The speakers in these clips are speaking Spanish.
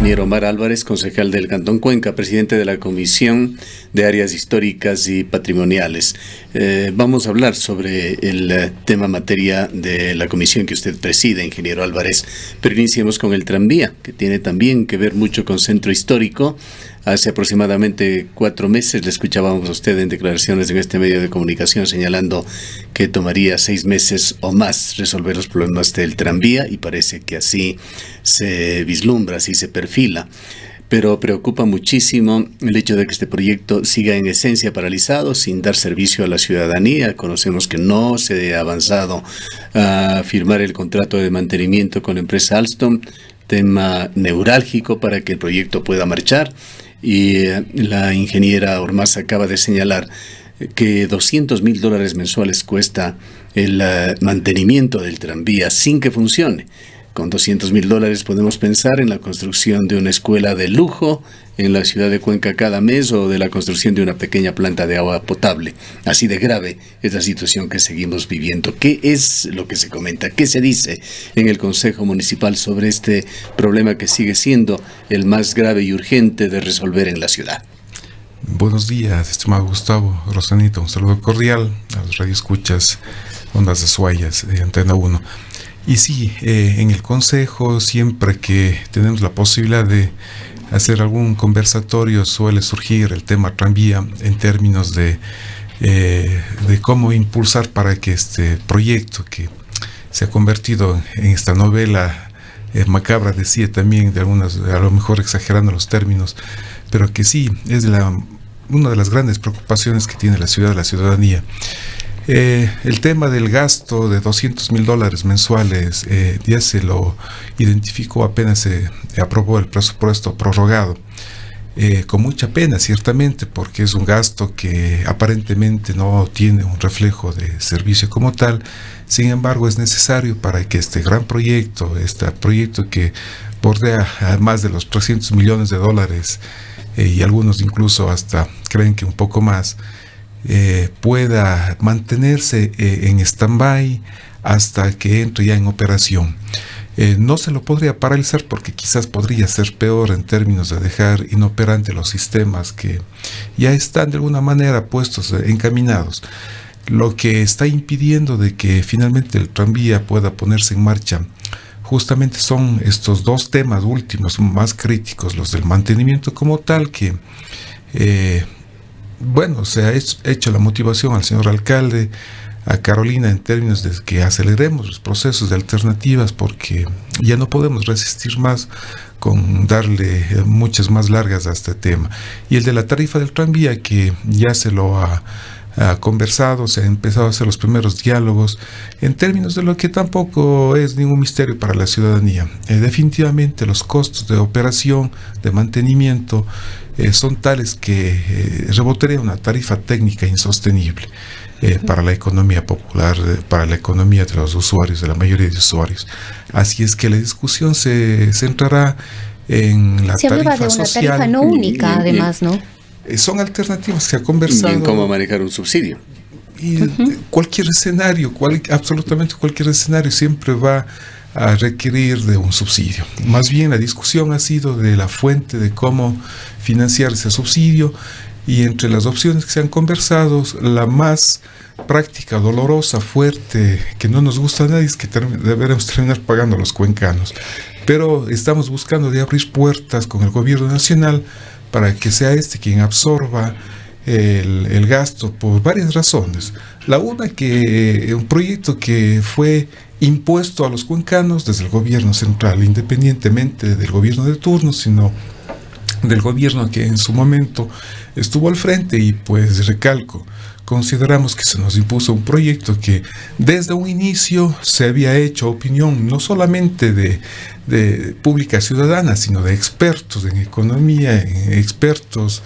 ingeniero Omar Álvarez, concejal del Cantón Cuenca, presidente de la Comisión de Áreas Históricas y Patrimoniales. Vamos a hablar sobre el tema materia de la comisión que usted preside, ingeniero Álvarez, pero iniciemos con el tranvía, que tiene también que ver mucho con centro histórico. Hace aproximadamente 4 meses le escuchábamos a usted en declaraciones en este medio de comunicación señalando que tomaría 6 meses o más resolver los problemas del tranvía, y parece que así se vislumbra, así se perfila. Pero preocupa muchísimo el hecho de que este proyecto siga en esencia paralizado, sin dar servicio a la ciudadanía. Conocemos que no se ha avanzado a firmar el contrato de mantenimiento con la empresa Alstom, tema neurálgico para que el proyecto pueda marchar. Y la ingeniera Ormaza acaba de señalar que $200,000 mensuales cuesta el mantenimiento del tranvía sin que funcione. Con $200,000 podemos pensar en la construcción de una escuela de lujo en la ciudad de Cuenca cada mes, o de la construcción de una pequeña planta de agua potable. Así de grave es la situación que seguimos viviendo. ¿Qué es lo que se comenta? ¿Qué se dice en el Consejo Municipal sobre este problema que sigue siendo el más grave y urgente de resolver en la ciudad? Buenos días, estimado Gustavo, Rosanita, un saludo cordial a los radioescuchas, Ondas de Suayas, de Antena 1. Y sí, en el Consejo, siempre que tenemos la posibilidad de hacer algún conversatorio, suele surgir el tema tranvía en términos de cómo impulsar para que este proyecto, que se ha convertido en esta novela macabra, decía también, de algunas, a lo mejor exagerando los términos, pero que sí es una de las grandes preocupaciones que tiene la ciudadanía. El tema del gasto de $200,000 mensuales ya se lo identificó apenas se aprobó el presupuesto prorrogado, con mucha pena ciertamente, porque es un gasto que aparentemente no tiene un reflejo de servicio como tal. Sin embargo, es necesario para que este gran proyecto, que bordea a más de los $300 millones, y algunos incluso hasta creen que un poco más, pueda mantenerse en stand-by hasta que entre ya en operación. No se lo podría paralizar, porque quizás podría ser peor en términos de dejar inoperante los sistemas que ya están de alguna manera puestos, encaminados. Lo que está impidiendo de que finalmente el tranvía pueda ponerse en marcha justamente son estos dos temas últimos más críticos, los del mantenimiento como tal, que se ha hecho la motivación al señor alcalde, a Carolina, en términos de que aceleremos los procesos de alternativas, porque ya no podemos resistir más con darle muchas más largas a este tema. Y el de la tarifa del tranvía, que ya se lo ha conversado, se han empezado a hacer los primeros diálogos, en términos de lo que tampoco es ningún misterio para la ciudadanía. Definitivamente los costos de operación, de mantenimiento, son tales que rebotaría una tarifa técnica insostenible para la economía popular, para la economía de los usuarios, de la mayoría de usuarios. Así es que la discusión se centrará en la tarifa social. Se hablaba de una tarifa no única, además, ¿no? Son alternativas que se ha conversado. En cómo manejar un subsidio. Y cualquier escenario, absolutamente cualquier escenario siempre va a requerir de un subsidio. Más bien la discusión ha sido de la fuente de cómo financiar ese subsidio, y entre las opciones que se han conversado, la más práctica, dolorosa, fuerte, que no nos gusta a nadie, es que deberemos terminar pagando los cuencanos. Pero estamos buscando de abrir puertas con el gobierno nacional para que sea quien absorba el gasto, por varias razones. La una, que un proyecto que fue impuesto a los cuencanos desde el gobierno central, independientemente del gobierno de turno, sino del gobierno que en su momento estuvo al frente. Y pues recalco, consideramos que se nos impuso un proyecto que desde un inicio se había hecho opinión no solamente de pública ciudadana, sino de expertos en economía, expertos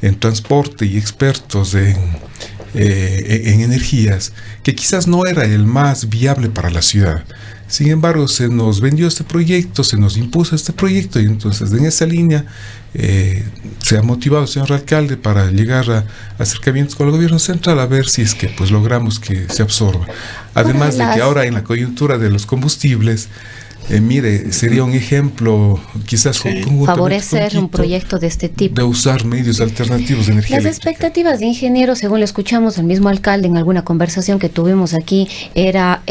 en transporte y expertos en energías, que quizás no era el más viable para la ciudad. Sin embargo, se nos vendió este proyecto, se nos impuso este proyecto, y entonces en esa línea se ha motivado el señor alcalde para llegar a acercamientos con el gobierno central a ver si es que pues logramos que se absorba. Además de que ahora en la coyuntura de los combustibles, mire, sería un ejemplo quizás favorecer un proyecto de este tipo, de usar medios alternativos de energía eléctrica. Las expectativas de ingeniero, según le escuchamos al mismo alcalde en alguna conversación que tuvimos aquí, era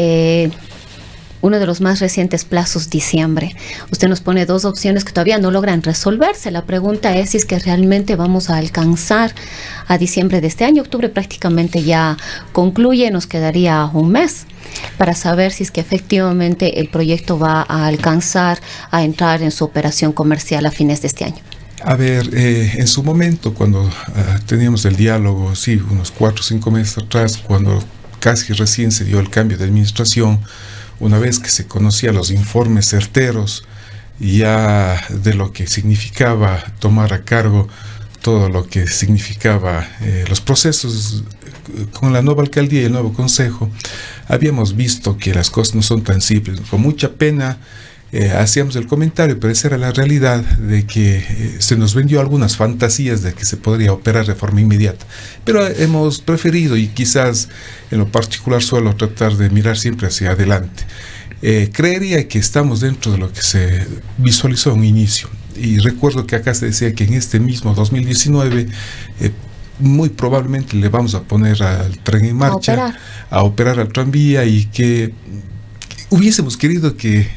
uno de los más recientes plazos, diciembre. Usted nos pone dos opciones que todavía no logran resolverse. La pregunta es si es que realmente vamos a alcanzar a diciembre de este año. Octubre prácticamente ya concluye, nos quedaría un mes para saber si es que efectivamente el proyecto va a alcanzar a entrar en su operación comercial a fines de este año. A ver, en su momento, cuando teníamos el diálogo, sí, unos 4 o 5 meses atrás, cuando casi recién se dio el cambio de administración, una vez que se conocían los informes certeros ya de lo que significaba tomar a cargo todo lo que significaba los procesos con la nueva alcaldía y el nuevo consejo, habíamos visto que las cosas no son tan simples. Con mucha pena hacíamos el comentario, pero esa era la realidad, de que se nos vendió algunas fantasías de que se podría operar de forma inmediata. Pero hemos preferido, y quizás en lo particular suelo tratar de mirar siempre hacia adelante. Creería que estamos dentro de lo que se visualizó en un inicio. Y recuerdo que acá se decía que en este mismo 2019 muy probablemente le vamos a poner al tren en marcha, a operar al tranvía, y que hubiésemos querido que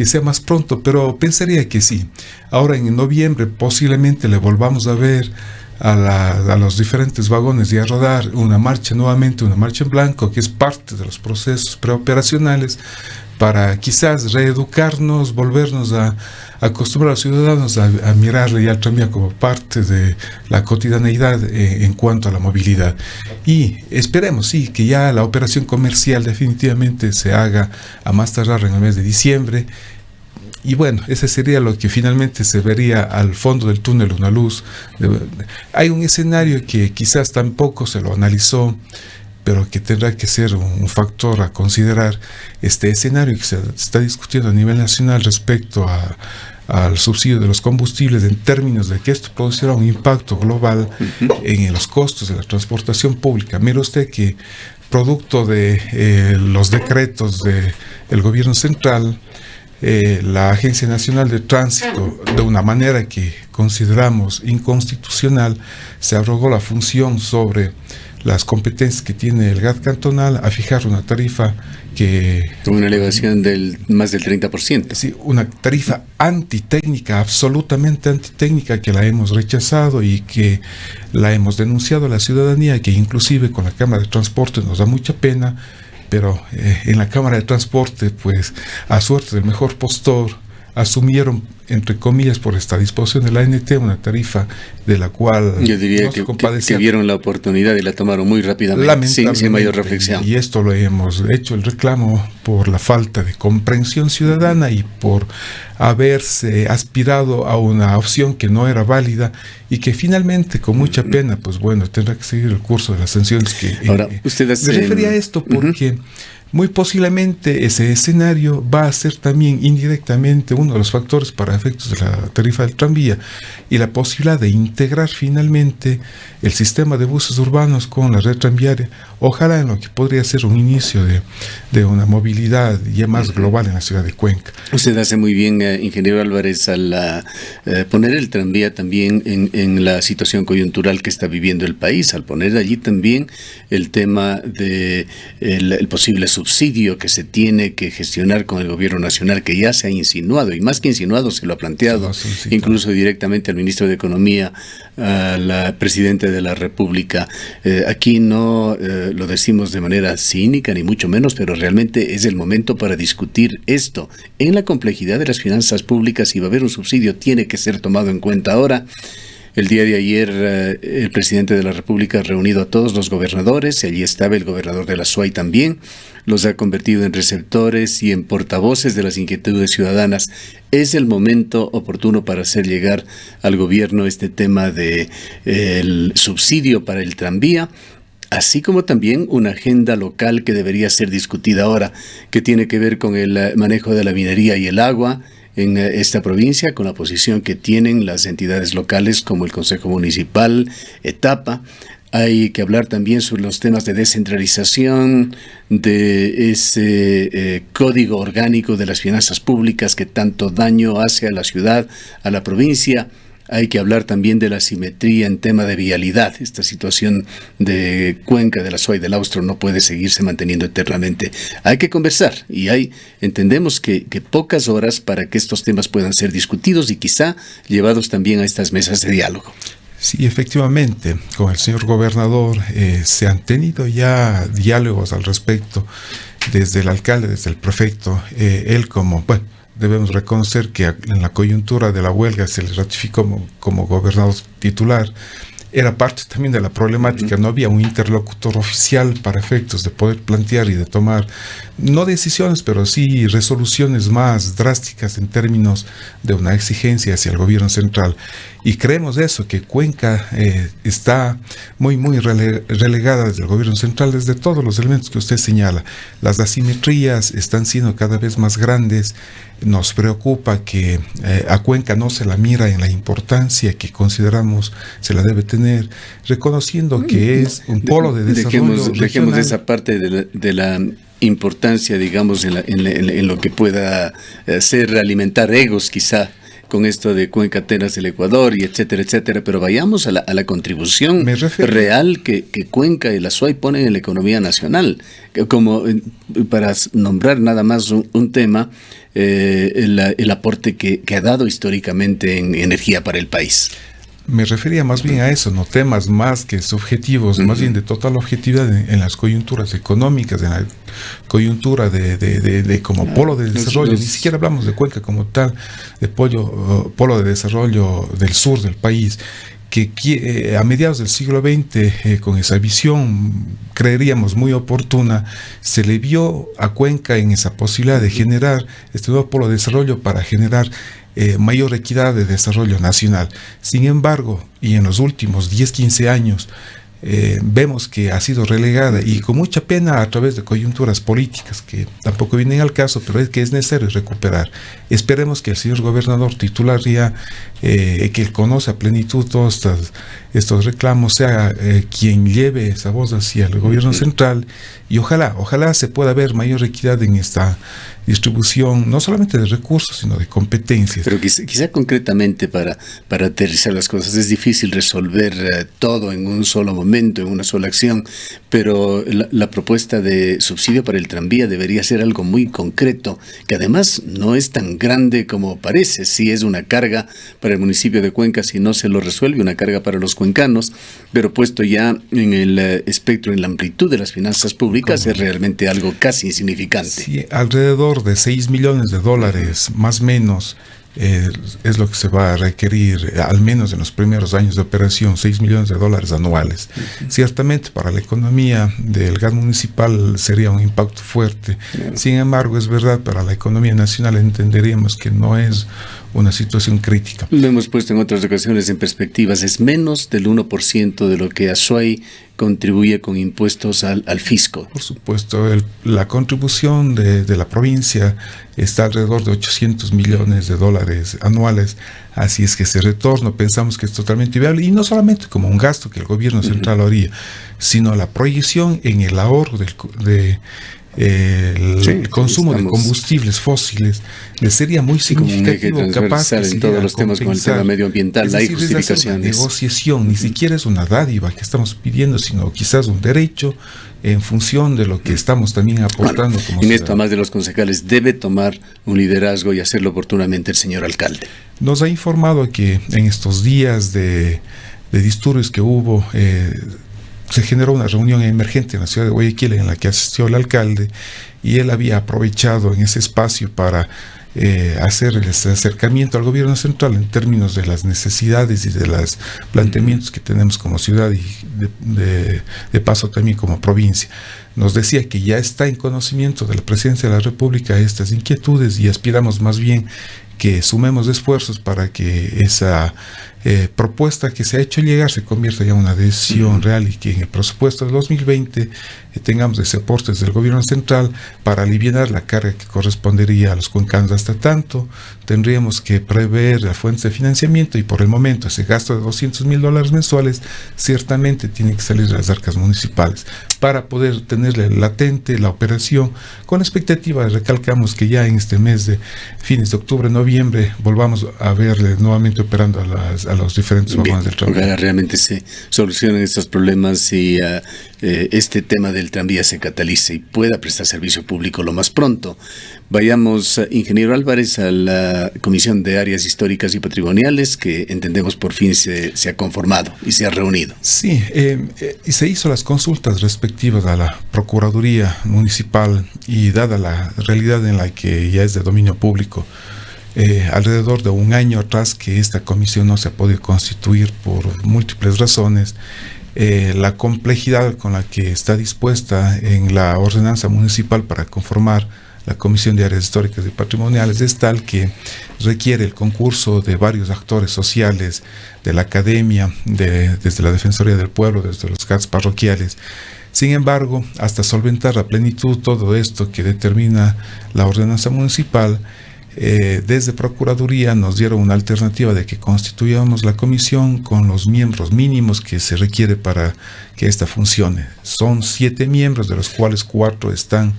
sea más pronto, pero pensaría que sí. Ahora en noviembre posiblemente le volvamos a ver a los diferentes vagones y a rodar nuevamente una marcha en blanco, que es parte de los procesos preoperacionales, para quizás reeducarnos, volvernos a acostumbrar a los ciudadanos a mirarle ya al tranvía como parte de la cotidianeidad en cuanto a la movilidad. Y esperemos, sí, que ya la operación comercial definitivamente se haga a más tardar en el mes de diciembre. Y bueno, ese sería lo que finalmente se vería al fondo del túnel, una luz. Hay un escenario que quizás tampoco se lo analizó, pero que tendrá que ser un factor a considerar. Este escenario que se está discutiendo a nivel nacional respecto al subsidio de los combustibles, en términos de que esto producirá un impacto global en los costos de la transportación pública. Mire usted que producto de los decretos del gobierno central, la Agencia Nacional de Tránsito, de una manera que consideramos inconstitucional, se abrogó la función sobre las competencias que tiene el GAT cantonal a fijar una tarifa que... Una elevación del más del 30%. Sí, una tarifa antitécnica, absolutamente antitécnica, que la hemos rechazado y que la hemos denunciado a la ciudadanía, que inclusive con la Cámara de Transporte nos da mucha pena, pero en la Cámara de Transporte, pues, a suerte del mejor postor, asumieron, entre comillas, por esta disposición de la ANT, una tarifa de la cual yo diría que vieron la oportunidad y la tomaron muy rápidamente, sin mayor reflexión. Y esto lo hemos hecho el reclamo por la falta de comprensión ciudadana y por haberse aspirado a una opción que no era válida y que finalmente, con mucha pena, pues bueno, tendrá que seguir el curso de las sanciones que... Ahora, usted me refería a esto porque... Muy posiblemente ese escenario va a ser también indirectamente uno de los factores para efectos de la tarifa del tranvía, y la posibilidad de integrar finalmente el sistema de buses urbanos con la red tranviaria, ojalá en lo que podría ser un inicio de una movilidad ya más global en la ciudad de Cuenca. Usted hace muy bien, ingeniero Álvarez, al poner el tranvía también en la situación coyuntural que está viviendo el país, al poner allí también el tema de el posible subsidio que se tiene que gestionar con el gobierno nacional, que ya se ha insinuado, y más que insinuado se lo ha planteado, incluso directamente al ministro de Economía, a la presidenta de la República. Aquí no lo decimos de manera cínica, ni mucho menos, pero realmente es el momento para discutir esto. En la complejidad de las finanzas públicas, si va a haber un subsidio, tiene que ser tomado en cuenta ahora. El día de ayer el presidente de la República ha reunido a todos los gobernadores, y allí estaba el gobernador de la SUAY también, los ha convertido en receptores y en portavoces de las inquietudes ciudadanas. Es el momento oportuno para hacer llegar al gobierno este tema de el subsidio para el tranvía. así como también una agenda local que debería ser discutida ahora, que tiene que ver con el manejo de la minería y el agua en esta provincia, con la posición que tienen las entidades locales como el Consejo Municipal, Etapa. Hay que hablar también sobre los temas de descentralización, de ese código orgánico de las finanzas públicas que tanto daño hace a la ciudad, a la provincia. Hay que hablar también de la simetría en tema de vialidad. Esta situación de Cuenca, de la SOA y del Austro no puede seguirse manteniendo eternamente. Hay que conversar y entendemos que pocas horas para que estos temas puedan ser discutidos y quizá llevados también a estas mesas de diálogo. Sí, efectivamente, con el señor gobernador se han tenido ya diálogos al respecto desde el alcalde, desde el prefecto. Él debemos reconocer que en la coyuntura de la huelga se le ratificó como gobernador titular. Era parte también de la problemática, no había un interlocutor oficial para efectos de poder plantear y de tomar, no decisiones, pero sí resoluciones más drásticas en términos de una exigencia hacia el gobierno central. Y creemos eso, que Cuenca está muy relegada desde el gobierno central, desde todos los elementos que usted señala. Las asimetrías están siendo cada vez más grandes. Nos preocupa que a Cuenca no se la mira en la importancia que consideramos se la debe tener, reconociendo que es un polo de desarrollo. Dejemos esa parte de la importancia, digamos, en lo que pueda ser alimentar egos, quizá, con esto de Cuenca Atenas del Ecuador y etcétera, etcétera, pero vayamos a la contribución real que Cuenca y la SUAY ponen en la economía nacional, como para nombrar nada más un tema, el aporte que ha dado históricamente en energía para el país. Me refería más bien a eso, no temas más que subjetivos, más bien de total objetividad en las coyunturas económicas, en la coyuntura de como polo de desarrollo. Ni siquiera hablamos de Cuenca como tal, de polo de desarrollo del sur del país, que a mediados del siglo XX, con esa visión, creeríamos muy oportuna, se le vio a Cuenca en esa posibilidad de generar este nuevo polo de desarrollo para generar mayor equidad de desarrollo nacional. Sin embargo, y en los últimos 10-15 años, vemos que ha sido relegada y con mucha pena a través de coyunturas políticas que tampoco vienen al caso, pero es que es necesario recuperar. Esperemos que el señor gobernador titular ya, que él conoce a plenitud todos estos reclamos, sea quien lleve esa voz hacia el gobierno central y ojalá se pueda ver mayor equidad en esta distribución, no solamente de recursos, sino de competencias. Pero quizá concretamente para aterrizar las cosas, es difícil resolver todo en un solo momento, en una sola acción, pero la propuesta de subsidio para el tranvía debería ser algo muy concreto, que además no es tan grande como parece. Sí es una carga para el municipio de Cuenca si no se lo resuelve, una carga para los cuencanos, pero puesto ya en el espectro, en la amplitud de las finanzas públicas, es realmente algo casi insignificante. Sí, alrededor de $6 millones, más o menos, es lo que se va a requerir, al menos en los primeros años de operación, $6 millones anuales. Ciertamente para la economía del gas municipal sería un impacto fuerte. Sin embargo, es verdad, para la economía nacional entenderíamos que no es una situación crítica. Lo hemos puesto en otras ocasiones en perspectivas, es menos del 1% de lo que Azuay contribuye con impuestos al fisco. Por supuesto, la contribución de la provincia está alrededor de $800 millones anuales, así es que ese retorno pensamos que es totalmente viable, y no solamente como un gasto que el gobierno central haría, sino la proyección en el ahorro el consumo de combustibles fósiles le sería muy significativo, capaz en todos los temas con el tema medioambiental. Hay justificaciones. Negociación ni siquiera es una dádiva que estamos pidiendo, sino quizás un derecho en función de lo que estamos también aportando. Bueno, en esto, además de los concejales, debe tomar un liderazgo y hacerlo oportunamente el señor alcalde. Nos ha informado que en estos días de disturbios que hubo, se generó una reunión emergente en la ciudad de Guayaquil en la que asistió el alcalde, y él había aprovechado en ese espacio para hacer el acercamiento al gobierno central en términos de las necesidades y de los planteamientos que tenemos como ciudad y de paso también como provincia. nos decía que ya está en conocimiento de la Presidencia de la República estas inquietudes y aspiramos más bien que sumemos esfuerzos para que esa propuesta que se ha hecho llegar se convierta ya en una decisión real y que en el presupuesto de 2020 tengamos ese aporte desde el gobierno central para aliviar la carga que correspondería a los cuencanos. Hasta tanto, tendríamos que prever la fuente de financiamiento y por el momento ese gasto de $200,000 mensuales ciertamente tiene que salir de las arcas municipales para poder tenerle latente la operación con la expectativa, recalcamos que ya en este mes de fines de octubre, noviembre, volvamos a verle nuevamente operando a los diferentes vagones del tranvía. Ojalá realmente se solucionen estos problemas y este tema del tranvía se catalice y pueda prestar servicio público lo más pronto. Vayamos, ingeniero Álvarez, a la Comisión de Áreas Históricas y Patrimoniales, que entendemos por fin se ha conformado y se ha reunido. Sí, y se hizo las consultas respectivas a la Procuraduría Municipal y dada la realidad en la que ya es de dominio público, alrededor de un año atrás que esta comisión no se ha podido constituir por múltiples razones, la complejidad con la que está dispuesta en la ordenanza municipal para conformar la Comisión de Áreas Históricas y Patrimoniales es tal que requiere el concurso de varios actores sociales, de la academia, desde la Defensoría del Pueblo, desde los CATs parroquiales. Sin embargo, hasta solventar a plenitud todo esto que determina la ordenanza municipal, desde Procuraduría nos dieron una alternativa de que constituyamos la comisión con los miembros mínimos que se requiere para que ésta funcione. Son 7 miembros, de los cuales 4 están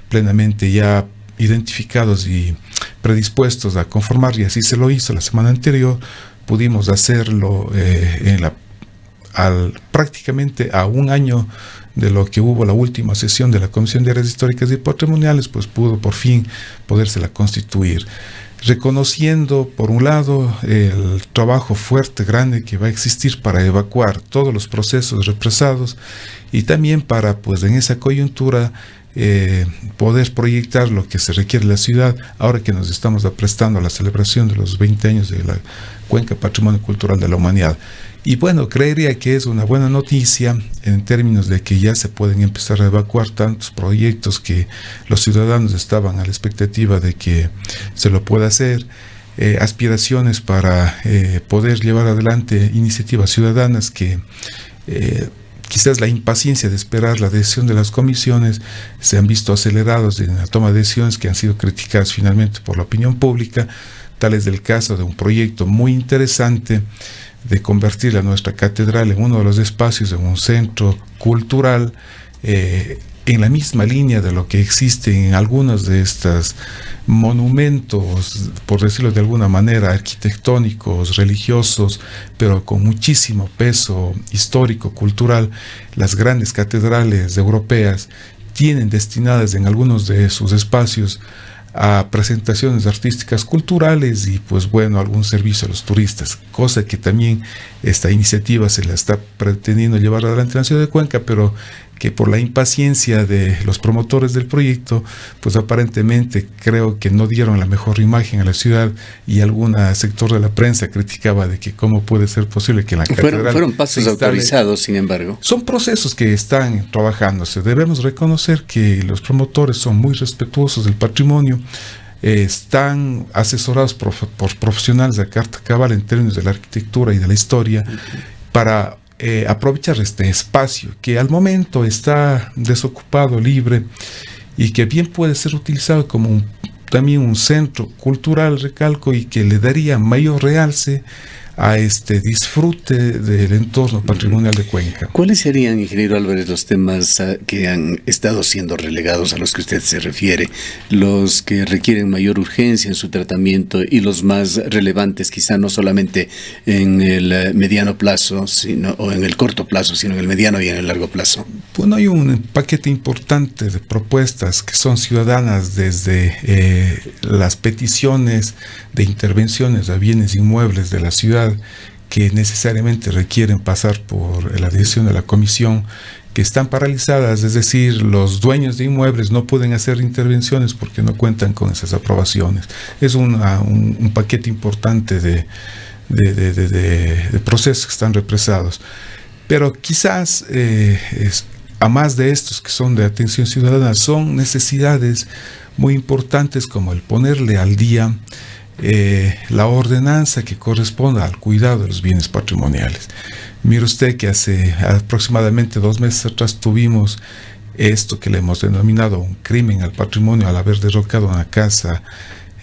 plenamente ya identificados y predispuestos a conformar, y así se lo hizo la semana anterior. Pudimos hacerlo prácticamente a un año de lo que hubo la última sesión de la Comisión de Áreas Históricas y Patrimoniales, pues pudo por fin podérsela constituir, reconociendo por un lado el trabajo fuerte, grande que va a existir para evacuar todos los procesos represados y también para, pues en esa coyuntura, poder proyectar lo que se requiere en la ciudad ahora que nos estamos aprestando a la celebración de los 20 años de la Cuenca Patrimonio Cultural de la Humanidad. Y bueno, creería que es una buena noticia en términos de que ya se pueden empezar a evacuar tantos proyectos que los ciudadanos estaban a la expectativa de que se lo pueda hacer, aspiraciones para poder llevar adelante iniciativas ciudadanas que quizás la impaciencia de esperar la decisión de las comisiones se han visto acelerados en la toma de decisiones que han sido criticadas finalmente por la opinión pública. Tal es el caso de un proyecto muy interesante de convertir a nuestra catedral en uno de los espacios, en un centro cultural, en la misma línea de lo que existe en algunos de estos monumentos, por decirlo de alguna manera, arquitectónicos, religiosos, pero con muchísimo peso histórico, cultural. Las grandes catedrales europeas tienen destinadas en algunos de sus espacios a presentaciones artísticas culturales y pues bueno, algún servicio a los turistas, cosa que también esta iniciativa se la está pretendiendo llevar adelante en la ciudad de Cuenca, pero que por la impaciencia de los promotores del proyecto, pues aparentemente creo que no dieron la mejor imagen a la ciudad y algún sector de la prensa criticaba de que cómo puede ser posible que en la catedral fueron pasos autorizados, sin embargo. Son procesos que están trabajándose. Debemos reconocer que los promotores son muy respetuosos del patrimonio, están asesorados por profesionales de carta cabal en términos de la arquitectura y de la historia para aprovechar este espacio que al momento está desocupado, libre y que bien puede ser utilizado como también un centro cultural, recalco, y que le daría mayor realce a este disfrute del entorno patrimonial de Cuenca. ¿Cuáles serían, ingeniero Álvarez, los temas que han estado siendo relegados a los que usted se refiere, los que requieren mayor urgencia en su tratamiento y los más relevantes, quizá no solamente en el mediano plazo o en el corto plazo, sino en el mediano y en el largo plazo? Bueno, hay un paquete importante de propuestas que son ciudadanas, desde las peticiones de intervenciones a bienes inmuebles de la ciudad que necesariamente requieren pasar por la decisión de la comisión, que están paralizadas, es decir, los dueños de inmuebles no pueden hacer intervenciones porque no cuentan con esas aprobaciones. Es un paquete importante de procesos que están represados. Pero quizás a más de estos que son de atención ciudadana, son necesidades muy importantes como el ponerle al día la ordenanza que corresponda al cuidado de los bienes patrimoniales. Mire usted que hace aproximadamente 2 meses atrás tuvimos esto que le hemos denominado un crimen al patrimonio al haber derrocado una casa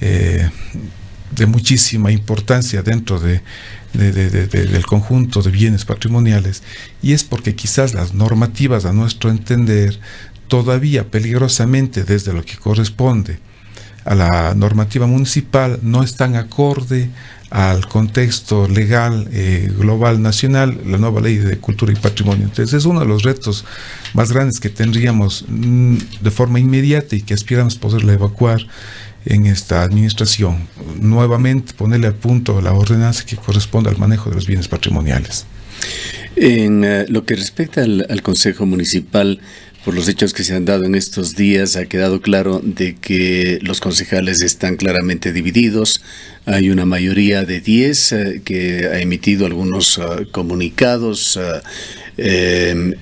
de muchísima importancia dentro del conjunto de bienes patrimoniales, y es porque quizás las normativas, a nuestro entender, todavía peligrosamente desde lo que corresponde a la normativa municipal no están acorde al contexto legal global nacional, la nueva ley de cultura y patrimonio. Entonces es uno de los retos más grandes que tendríamos de forma inmediata y que aspiramos poderla evacuar en esta administración. Nuevamente ponerle a punto la ordenanza que corresponde al manejo de los bienes patrimoniales. En lo que respecta al Consejo Municipal, por los hechos que se han dado en estos días, ha quedado claro de que los concejales están claramente divididos. Hay una mayoría de 10 que ha emitido algunos comunicados. El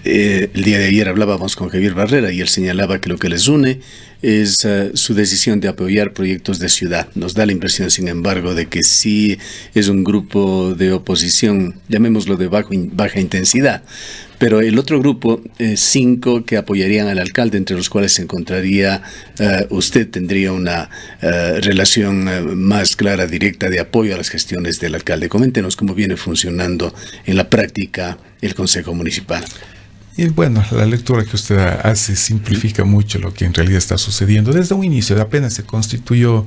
día de ayer hablábamos con Javier Barrera y él señalaba que lo que les une es su decisión de apoyar proyectos de ciudad. Nos da la impresión, sin embargo, de que sí es un grupo de oposición, llamémoslo de baja intensidad. Pero el otro grupo, 5 que apoyarían al alcalde, entre los cuales se encontraría usted, tendría una relación más clara, directa de apoyo a las gestiones del alcalde. Coméntenos cómo viene funcionando en la práctica el Consejo Municipal. Y bueno, la lectura que usted hace simplifica mucho lo que en realidad está sucediendo. Desde un inicio, apenas se constituyó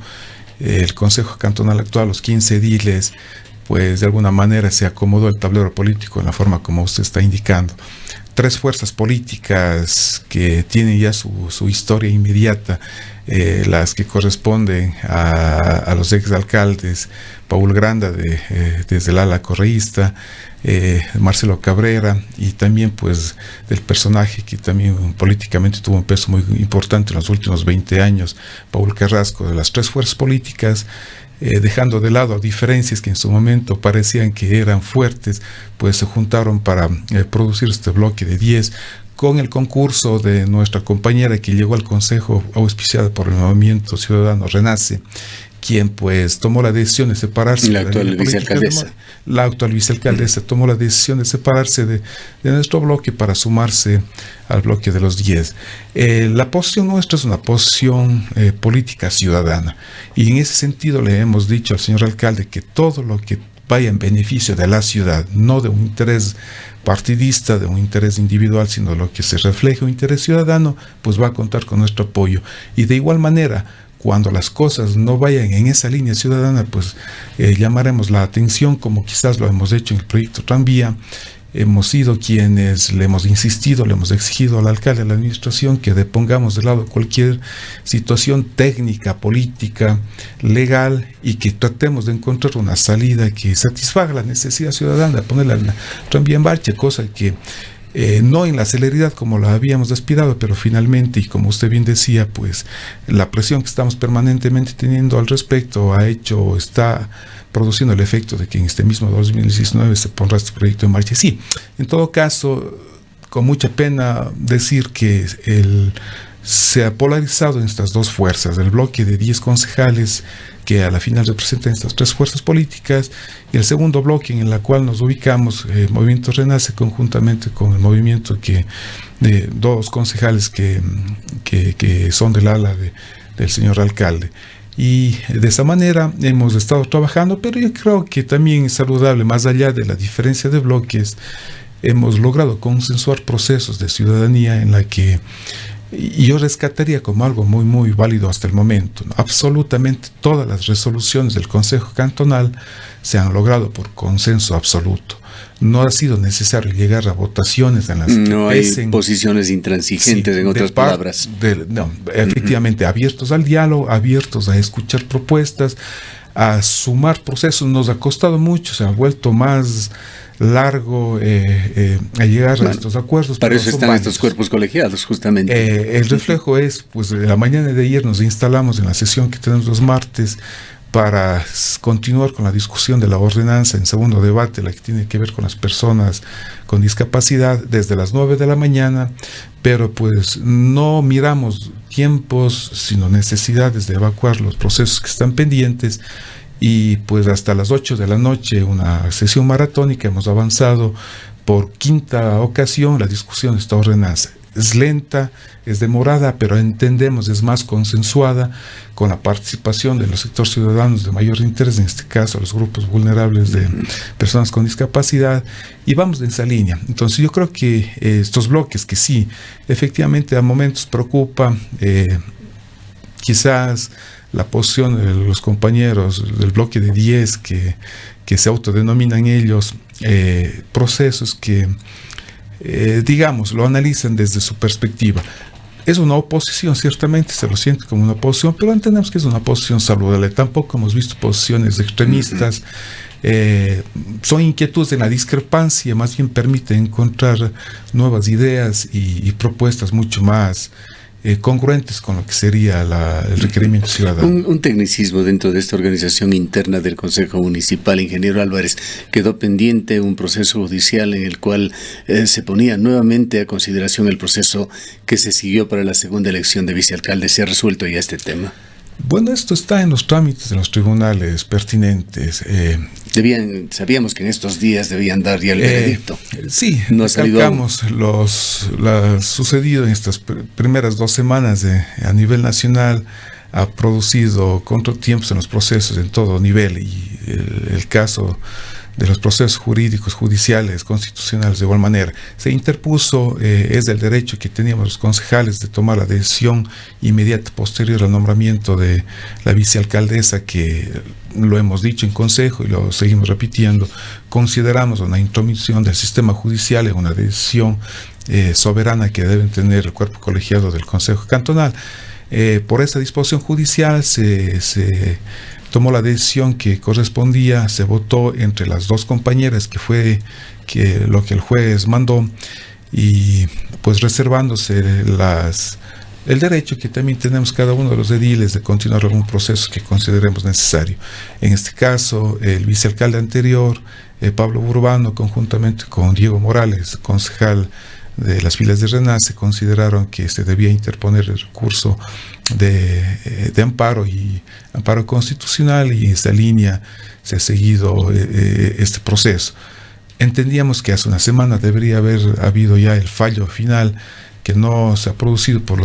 el Consejo Cantonal actual, los 15 ediles, pues de alguna manera se acomodó el tablero político en la forma como usted está indicando. 3 fuerzas políticas que tienen ya su historia inmediata, las que corresponden a los exalcaldes Paul Granda desde el ala correísta, Marcelo Cabrera, y también pues del personaje que también políticamente tuvo un peso muy importante en los últimos 20 años, Paul Carrasco. De las 3 fuerzas políticas, dejando de lado diferencias que en su momento parecían que eran fuertes, pues se juntaron para producir este bloque de 10, con el concurso de nuestra compañera que llegó al Consejo, auspiciada por el Movimiento Ciudadano Renace, quien pues tomó la decisión de separarse. La actual vicealcaldesa. La actual vicealcaldesa tomó la decisión de separarse de nuestro bloque para sumarse al bloque de los 10. La posición nuestra es una posición política ciudadana, y en ese sentido le hemos dicho al señor alcalde que todo lo que vaya en beneficio de la ciudad, no de un interés partidista, de un interés individual, sino lo que se refleje un interés ciudadano, pues va a contar con nuestro apoyo. Y de igual manera, cuando las cosas no vayan en esa línea ciudadana, pues llamaremos la atención, como quizás lo hemos hecho en el proyecto Tranvía. Hemos sido quienes le hemos insistido, le hemos exigido al alcalde, a la administración, que depongamos de lado cualquier situación técnica, política, legal, y que tratemos de encontrar una salida que satisfaga la necesidad ciudadana de poner la tranvía en marcha, cosa que no en la celeridad como la habíamos aspirado, pero finalmente, y como usted bien decía, pues la presión que estamos permanentemente teniendo al respecto está produciendo el efecto de que en este mismo 2019 se pondrá este proyecto en marcha. Sí, en todo caso, con mucha pena decir que se ha polarizado en estas 2 fuerzas, el bloque de 10 concejales que a la final representan estas 3 fuerzas políticas, y el segundo bloque en el cual nos ubicamos, Movimiento Renace, conjuntamente con el movimiento de 2 concejales que son del ala del señor alcalde. Y de esa manera hemos estado trabajando, pero yo creo que también es saludable, más allá de la diferencia de bloques, hemos logrado consensuar procesos de ciudadanía en la que yo rescataría como algo muy muy válido hasta el momento, ¿no? Absolutamente todas las resoluciones del Consejo Cantonal se han logrado por consenso absoluto. No ha sido necesario llegar a votaciones en las que no hay posiciones intransigentes, sí, en otras palabras. Efectivamente, abiertos al diálogo, abiertos a escuchar propuestas, a sumar procesos. Nos ha costado mucho, se ha vuelto más largo a llegar a estos acuerdos. Para eso están estos cuerpos colegiados, justamente. El reflejo es, pues, la mañana de ayer nos instalamos en la sesión que tenemos los martes para continuar con la discusión de la ordenanza en segundo debate, la que tiene que ver con las personas con discapacidad, desde las 9 de la mañana, pero pues no miramos tiempos, sino necesidades de evacuar los procesos que están pendientes, y pues hasta las 8 de la noche una sesión maratónica. Hemos avanzado por quinta ocasión la discusión de esta ordenanza. Es lenta, es demorada, pero entendemos es más consensuada, con la participación de los sectores ciudadanos de mayor interés, en este caso los grupos vulnerables de personas con discapacidad, y vamos en esa línea. Entonces yo creo que estos bloques que sí, efectivamente a momentos preocupa, quizás la posición de los compañeros del bloque de 10 que se autodenominan ellos procesos que digamos, lo analizan desde su perspectiva. Es una oposición, ciertamente se lo siente como una oposición, pero entendemos que es una oposición saludable. Tampoco hemos visto posiciones extremistas. Son inquietudes en la discrepancia, más bien permite encontrar nuevas ideas y propuestas mucho más congruentes con lo que sería el requerimiento ciudadano. Un tecnicismo dentro de esta organización interna del Consejo Municipal, ingeniero Álvarez, quedó pendiente un proceso judicial en el cual se ponía nuevamente a consideración el proceso que se siguió para la segunda elección de vicealcalde. ¿Se ha resuelto ya este tema? Bueno, esto está en los trámites de los tribunales pertinentes. Sabíamos que en estos días debían dar ya el veredicto. Sí, no recalcamos lo sucedido en estas primeras 2 semanas a nivel nacional. Ha producido contratiempos en los procesos en todo nivel, y el caso de los procesos jurídicos, judiciales, constitucionales, de igual manera. Se interpuso, es del derecho que teníamos los concejales de tomar la decisión inmediata posterior al nombramiento de la vicealcaldesa, que lo hemos dicho en consejo y lo seguimos repitiendo. Consideramos una intromisión del sistema judicial en una decisión soberana que deben tener el cuerpo colegiado del Consejo Cantonal. Por esa disposición judicial se tomó la decisión que correspondía, se votó entre las 2 compañeras, que fue lo que el juez mandó, y pues reservándose el derecho que también tenemos cada uno de los ediles de continuar algún proceso que consideremos necesario. En este caso, el vicealcalde anterior, Pablo Urbano, conjuntamente con Diego Morales, concejal de las filas de Renace, consideraron que se debía interponer el recurso de amparo y amparo constitucional, y en esta línea se ha seguido este proceso. Entendíamos que hace una semana debería haber habido ya el fallo final, que no se ha producido por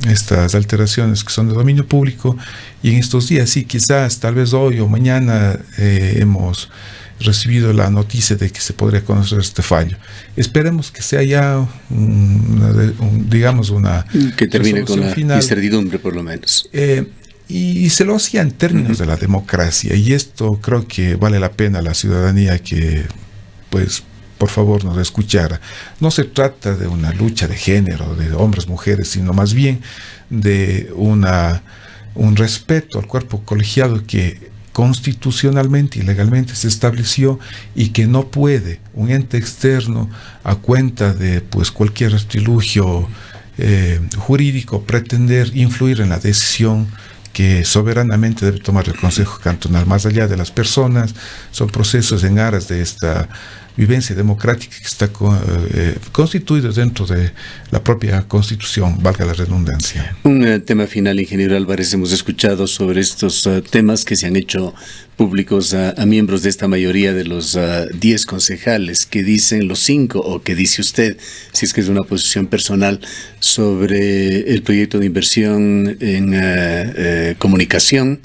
estas alteraciones que son de dominio público, y en estos días sí, quizás tal vez hoy o mañana hemos recibido la noticia de que se podría conocer este fallo. Esperemos que sea ya una que termine con la final, incertidumbre por lo menos. Y se lo hacía en términos de la democracia, y esto creo que vale la pena la ciudadanía que pues por favor nos escuchara. No se trata de una lucha de género, de hombres, mujeres, sino más bien de un respeto al cuerpo colegiado que constitucionalmente y legalmente se estableció, y que no puede un ente externo, a cuenta de pues cualquier artilugio jurídico, pretender influir en la decisión que soberanamente debe tomar el Consejo Cantonal. Más allá de las personas, son procesos en aras de esta vivencia democrática que está constituido dentro de la propia Constitución, valga la redundancia. Un tema final, ingeniero Álvarez. Hemos escuchado sobre estos temas que se han hecho públicos a miembros de esta mayoría de los 10 concejales, que dicen los 5, o que dice usted, si es que es una posición personal, sobre el proyecto de inversión en comunicación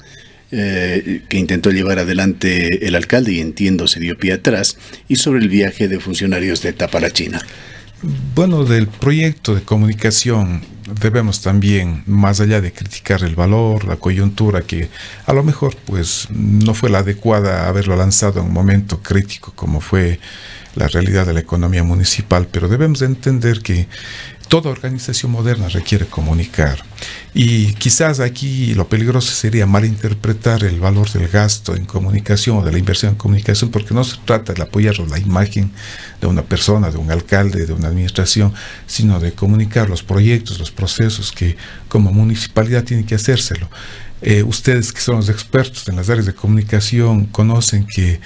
que intentó llevar adelante el alcalde, y entiendo se dio pie atrás, y sobre el viaje de funcionarios de etapa a la China. Bueno, del proyecto de comunicación debemos también, más allá de criticar el valor, la coyuntura, que a lo mejor pues no fue la adecuada haberlo lanzado en un momento crítico como fue la realidad de la economía municipal, pero debemos de entender que toda organización moderna requiere comunicar, y quizás aquí lo peligroso sería malinterpretar el valor del gasto en comunicación o de la inversión en comunicación, porque no se trata de apoyar la imagen de una persona, de un alcalde, de una administración, sino de comunicar los proyectos, los procesos que como municipalidad tienen que hacérselo. Ustedes que son los expertos en las áreas de comunicación conocen que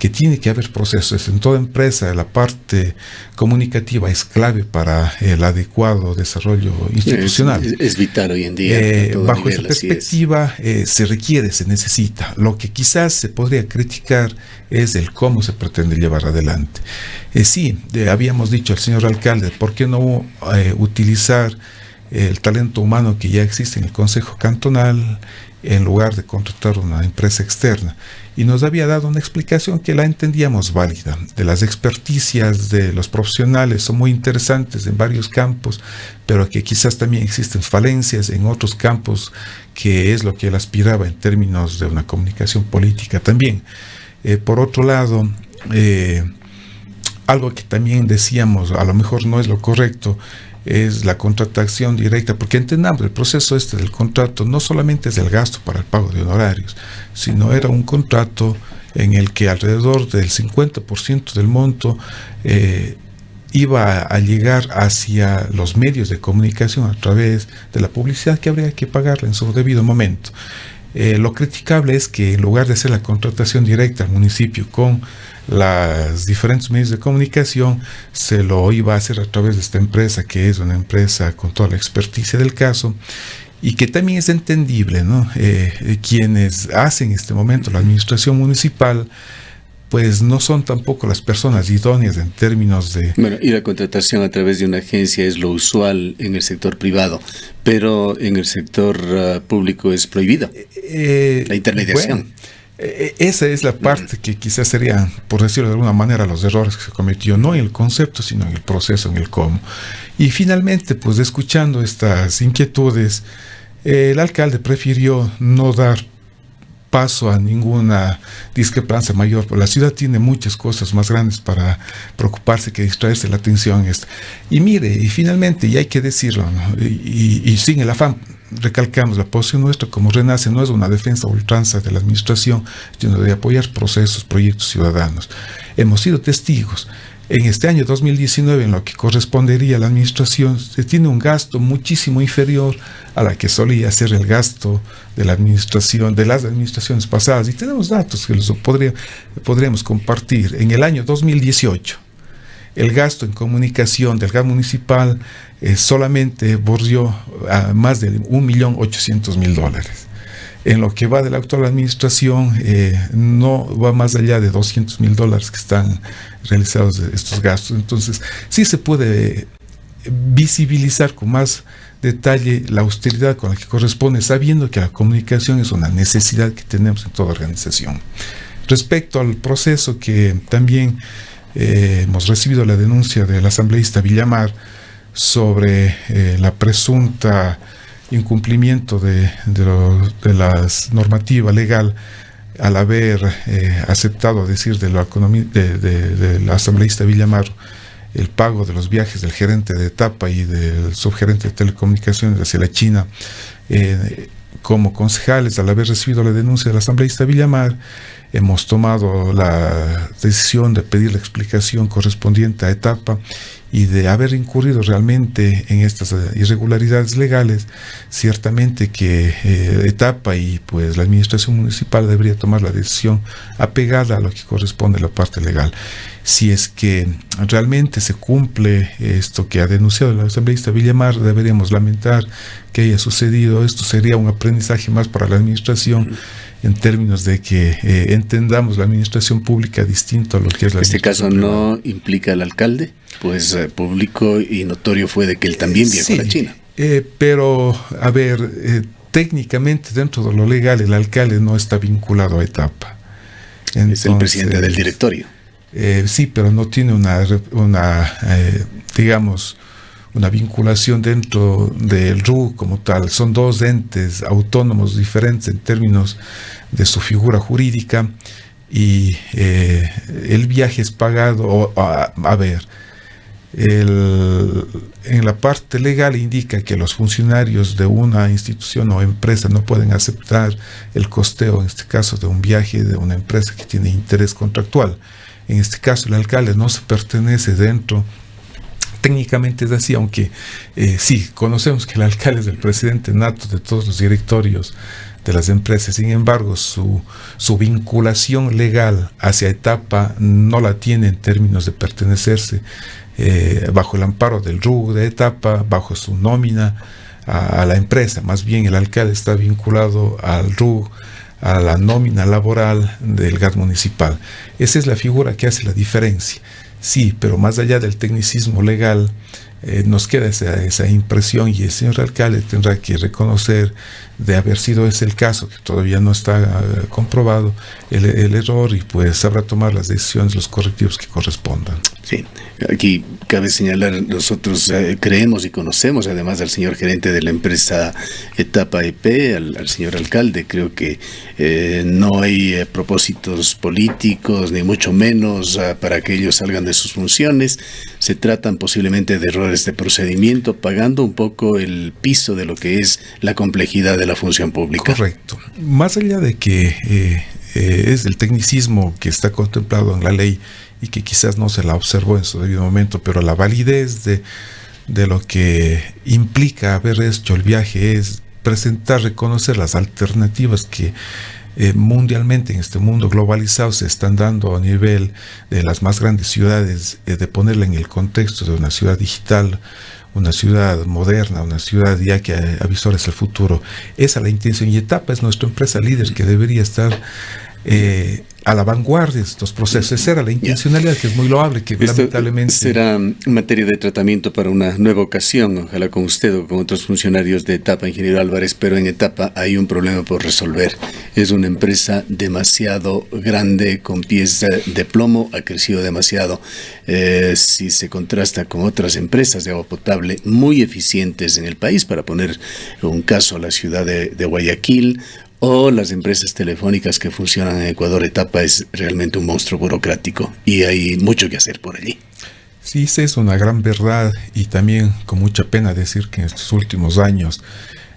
tiene que haber procesos. En toda empresa la parte comunicativa es clave para el adecuado desarrollo institucional. Es vital hoy en día. Bajo esa perspectiva se requiere, se necesita. Lo que quizás se podría criticar es el cómo se pretende llevar adelante. Habíamos dicho al señor alcalde, ¿por qué no utilizar el talento humano que ya existe en el Consejo Cantonal en lugar de contratar una empresa externa? Y nos había dado una explicación que la entendíamos válida. De las experticias de los profesionales son muy interesantes en varios campos, pero que quizás también existen falencias en otros campos, que es lo que él aspiraba en términos de una comunicación política también. Por otro lado, algo que también decíamos, a lo mejor no es lo correcto, es la contratación directa, porque entendamos, el proceso del contrato no solamente es el gasto para el pago de honorarios, sino era un contrato en el que alrededor del 50% del monto iba a llegar hacia los medios de comunicación a través de la publicidad que habría que pagarle en su debido momento. Lo criticable es que en lugar de hacer la contratación directa al municipio con los diferentes medios de comunicación, se lo iba a hacer a través de esta empresa, que es una empresa con toda la experticia del caso, y que también es entendible, ¿no? Quienes hacen en este momento la administración municipal, pues no son tampoco las personas idóneas en términos de... Bueno, y la contratación a través de una agencia es lo usual en el sector privado, pero en el sector público es prohibido la intermediación. Bueno, esa es la parte que quizás sería, por decirlo de alguna manera, los errores que se cometió, no en el concepto, sino en el proceso, en el cómo. Y finalmente, pues escuchando estas inquietudes, el alcalde prefirió no dar paso a ninguna discrepancia mayor. La ciudad tiene muchas cosas más grandes para preocuparse que distraerse la atención. Y mire, y finalmente, y hay que decirlo, ¿no? y sin el afán, recalcamos, la posición nuestra como Renace no es una defensa a ultranza de la administración, sino de apoyar procesos, proyectos ciudadanos. Hemos sido testigos. En este año 2019, en lo que correspondería a la administración, se tiene un gasto muchísimo inferior a la que solía ser el gasto de la administración, de las administraciones pasadas. Y tenemos datos que los podríamos compartir. En el año 2018, el gasto en comunicación del GAM municipal solamente bordeó a más de $1.800.000. En lo que va de la actual administración, no va más allá de $200.000 que están realizados estos gastos. Entonces, sí se puede visibilizar con más detalle la austeridad con la que corresponde, sabiendo que la comunicación es una necesidad que tenemos en toda organización. Respecto al proceso, que también hemos recibido la denuncia del asambleísta Villamar sobre la presunta incumplimiento de la normativa legal al haber aceptado, a decir del asambleísta Villamar, el pago de los viajes del gerente de etapa y del subgerente de telecomunicaciones hacia la China. Como concejales, al haber recibido la denuncia del asambleísta Villamar, hemos tomado la decisión de pedir la explicación correspondiente a etapa y de haber incurrido realmente en estas irregularidades legales. Ciertamente que etapa y pues la administración municipal debería tomar la decisión apegada a lo que corresponde a la parte legal. Si es que realmente se cumple esto que ha denunciado el asambleísta Villamar, deberíamos lamentar que haya sucedido. Esto sería un aprendizaje más para la administración, en términos de que entendamos la administración pública distinto a lo que es la administración privada. ¿Este caso no implica al alcalde? Pues público y notorio fue de que él también viajó a la China. Pero, a ver, técnicamente dentro de lo legal el alcalde no está vinculado a etapa. Entonces, es el presidente del directorio. Sí, pero no tiene digamos, una vinculación dentro del RU como tal. Son dos entes autónomos diferentes en términos de su figura jurídica, y el viaje es pagado. En la parte legal indica que los funcionarios de una institución o empresa no pueden aceptar el costeo, en este caso, de un viaje de una empresa que tiene interés contractual. En este caso, el alcalde no se pertenece dentro. Técnicamente es así, aunque sí, conocemos que el alcalde es el presidente nato de todos los directorios de las empresas. Sin embargo, su vinculación legal hacia Etapa no la tiene en términos de pertenecerse bajo el amparo del RUG de Etapa, bajo su nómina a la empresa. Más bien el alcalde está vinculado al RUG, a la nómina laboral del GAT municipal. Esa es la figura que hace la diferencia. Sí, pero más allá del tecnicismo legal, nos queda esa impresión, y el señor alcalde tendrá que reconocer, de haber sido ese el caso, que todavía no está comprobado, el error, y pues sabrá tomar las decisiones, los correctivos que correspondan. Sí, aquí cabe señalar, nosotros creemos y conocemos además al señor gerente de la empresa Etapa EP, al señor alcalde. Creo que no hay propósitos políticos, ni mucho menos para que ellos salgan de sus funciones. Se tratan posiblemente de errores de procedimiento, pagando un poco el piso de lo que es la complejidad de la función pública. Correcto. Más allá de que es el tecnicismo que está contemplado en la ley y que quizás no se la observó en su debido momento, pero la validez de lo que implica haber hecho el viaje es presentar, reconocer las alternativas que mundialmente, en este mundo globalizado, se están dando a nivel de las más grandes ciudades, de ponerla en el contexto de una ciudad digital, una ciudad moderna, una ciudad ya que avisora hacia el futuro. Esa es la intención, y Etapa es nuestra empresa líder que debería estar a la vanguardia de estos procesos. Esa era la intencionalidad, que es muy loable, que esto lamentablemente será materia de tratamiento para una nueva ocasión, ojalá con usted o con otros funcionarios de Etapa, ingeniero Álvarez. Pero en Etapa hay un problema por resolver. Es una empresa demasiado grande, con pies de plomo, ha crecido demasiado. Si se contrasta con otras empresas de agua potable muy eficientes en el país, para poner un caso, la ciudad de Guayaquil, o las empresas telefónicas que funcionan en Ecuador, Etapa es realmente un monstruo burocrático y hay mucho que hacer por allí. Sí, esa es una gran verdad, y también con mucha pena decir que en estos últimos años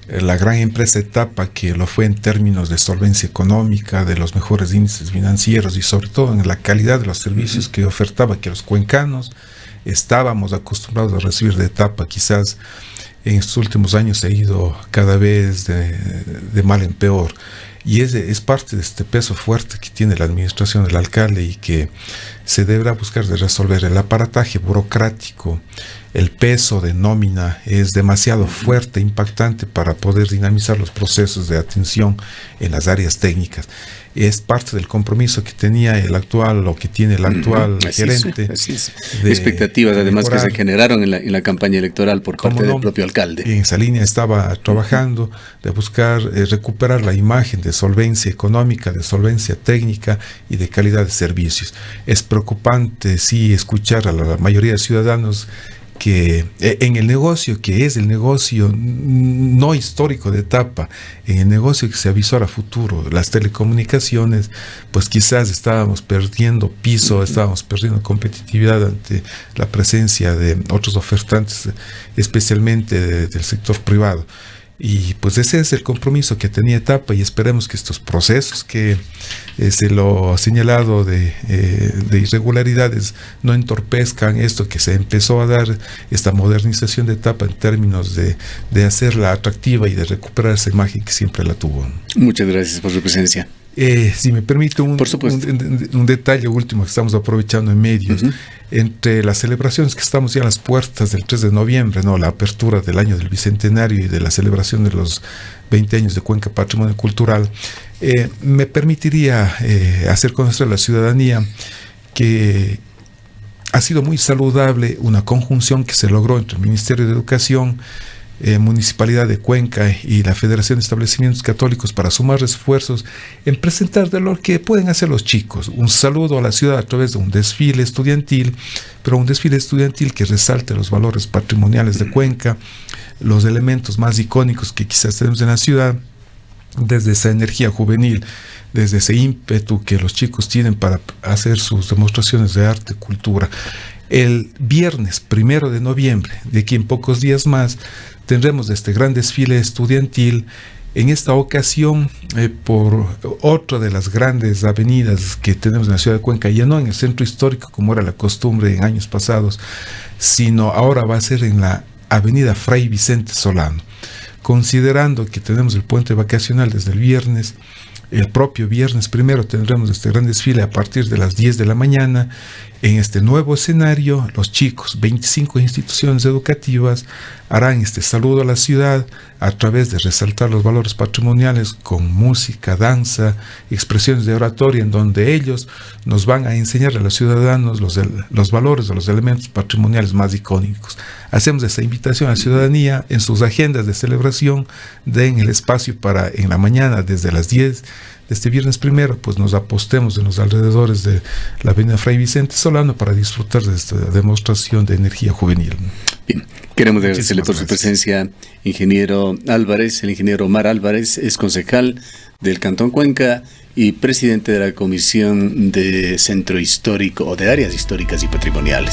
la gran empresa Etapa, que lo fue en términos de solvencia económica, de los mejores índices financieros y sobre todo en la calidad de los servicios que ofertaba, que los cuencanos estábamos acostumbrados a recibir de Etapa, quizás en estos últimos años se ha ido cada vez de mal en peor, y es parte de este peso fuerte que tiene la administración del alcalde, y que se deberá buscar de resolver. El aparataje burocrático, el peso de nómina es demasiado fuerte, impactante para poder dinamizar los procesos de atención en las áreas técnicas. Es parte del compromiso que tenía el actual, o que tiene el actual gerente. Así es. Expectativas además mejorar, que se generaron en la campaña electoral por parte del propio alcalde. En esa línea estaba trabajando, de buscar recuperar la imagen de solvencia económica, de solvencia técnica y de calidad de servicios. Es preocupante, sí, escuchar a la mayoría de ciudadanos que en el negocio, que es el negocio no histórico de Etapa, en el negocio que se avisora a futuro, las telecomunicaciones, pues quizás estábamos perdiendo piso, estábamos perdiendo competitividad ante la presencia de otros ofertantes, especialmente del sector privado. Y pues ese es el compromiso que tenía Etapa, y esperemos que estos procesos que se lo ha señalado de irregularidades no entorpezcan esto que se empezó a dar, esta modernización de Etapa en términos de hacerla atractiva y de recuperar esa imagen que siempre la tuvo. Muchas gracias por su presencia. Si me permite un detalle último que estamos aprovechando en medios, entre las celebraciones que estamos ya a las puertas del 3 de noviembre, ¿no?, la apertura del año del Bicentenario y de la celebración de los 20 años de Cuenca Patrimonio Cultural, me permitiría hacer conocer a la ciudadanía que ha sido muy saludable una conjunción que se logró entre el Ministerio de Educación, Municipalidad de Cuenca y la Federación de Establecimientos Católicos, para sumar esfuerzos en presentar de lo que pueden hacer los chicos. Un saludo a la ciudad a través de un desfile estudiantil, pero un desfile estudiantil que resalte los valores patrimoniales de Cuenca, los elementos más icónicos que quizás tenemos en la ciudad, desde esa energía juvenil, desde ese ímpetu que los chicos tienen para hacer sus demostraciones de arte y cultura. El viernes 1 de noviembre, de aquí en pocos días más, tendremos este gran desfile estudiantil, en esta ocasión por otra de las grandes avenidas que tenemos en la ciudad de Cuenca, ya no en el centro histórico como era la costumbre en años pasados, sino ahora va a ser en la avenida Fray Vicente Solano, considerando que tenemos el puente vacacional desde el viernes, el propio viernes primero tendremos este gran desfile a partir de las 10 de la mañana. En este nuevo escenario, los chicos, 25 instituciones educativas, harán este saludo a la ciudad a través de resaltar los valores patrimoniales con música, danza, expresiones de oratoria, en donde ellos nos van a enseñar a los ciudadanos los valores o los elementos patrimoniales más icónicos. Hacemos esta invitación a la ciudadanía en sus agendas de celebración, den el espacio para en la mañana desde las 10 de este viernes primero, pues nos apostemos en los alrededores de la avenida Fray Vicente Solano para disfrutar de esta demostración de energía juvenil. Bien, queremos agradecerle por su presencia, ingeniero Álvarez. El ingeniero Omar Álvarez es concejal del Cantón Cuenca y presidente de la Comisión de Centro Histórico o de Áreas Históricas y Patrimoniales.